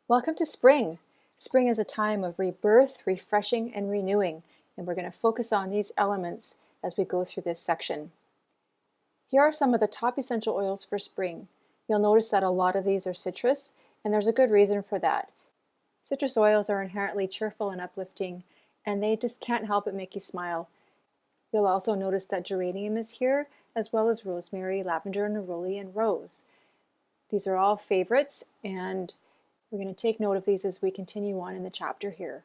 Welcome to spring. Spring is a time of rebirth, refreshing, and renewing, and we're going to focus on these elements as we go through this section. Here are some of the top essential oils for spring. You'll notice that a lot of these are citrus, and there's a good reason for that. Citrus oils are inherently cheerful and uplifting, and they just can't help but make you smile. You'll also notice that geranium is here, as well as rosemary, lavender, neroli, and rose. These are all favorites, and we're going to take note of these as we continue on in the chapter here.